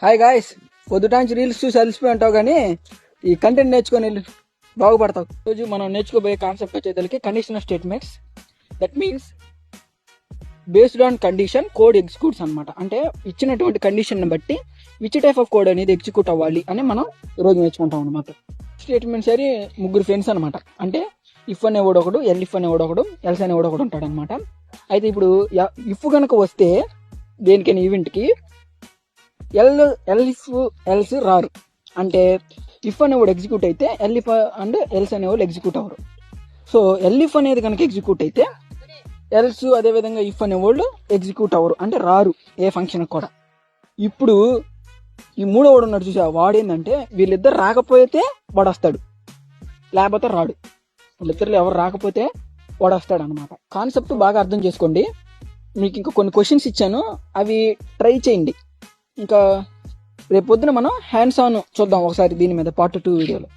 Hi guys, పొద్దుటాంచి reels చూసి అలసిపోయి ఉంటావు కానీ ఈ కంటెంట్ నేర్చుకొని బాగుపడతావు. రోజు మనం నేర్చుకోబోయే కాన్సెప్ట్ వచ్చేసరికి conditional statements. That means based on condition code executes అనమాట. అంటే ఇచ్చినటువంటి కండిషన్ బట్టి విచ్ టైప్ ఆఫ్ కోడ్ అనేది ఎగ్జిక్యూట్ అవ్వాలి అని మనం రోజు నేర్చుకుంటాం అనమాట. స్టేట్మెంట్స్ అని ముగ్గురు ఫ్రెండ్స్ అనమాట. అంటే ఇఫ్ అనేవాడు ఒకడు, ఎల్ ఇఫ్ అనేవాడు ఒకడు, ఎల్స్ అనేవాడు ఒకడు ఉంటాడు అనమాట. అయితే ఇప్పుడు ఇఫ్ కనుక వస్తే దేనికైనా ఈవెంట్కి ఎల్స్ రారు. అంటే ఇఫ్ అనేవాడు ఎగ్జిక్యూట్ అయితే ఎల్ ఇఫ్ అండ్ ఎల్స్ అనేవాళ్ళు ఎగ్జిక్యూట్ అవ్వరు. సో ఎల్ ఇఫ్ అనేది కనుక ఎగ్జిక్యూట్ అయితే ఎల్స్ అదేవిధంగా ఇఫ్ అనేవాళ్ళు ఎగ్జిక్యూట్ అవ్వరు, అంటే రారు ఏ ఫంక్షన్ కూడా. ఇప్పుడు ఈ మూడోవాడు ఉన్నాడు చూసా, వాడు ఏంటంటే వీళ్ళిద్దరు రాకపోతే వాడు వస్తాడు, లేకపోతే రాడు. వీళ్ళిద్దరు ఎవరు రాకపోతే వాడు వస్తాడు అనమాట. కాన్సెప్ట్ బాగా అర్థం చేసుకోండి. మీకు ఇంకా కొన్ని క్వశ్చన్స్ ఇచ్చాను, అవి ట్రై చేయండి. ఇంకా రేపు పొద్దున మనం హ్యాండ్స్ ఆన్ చూద్దాం ఒకసారి దీని మీద పార్ట్ 2 వీడియోలో.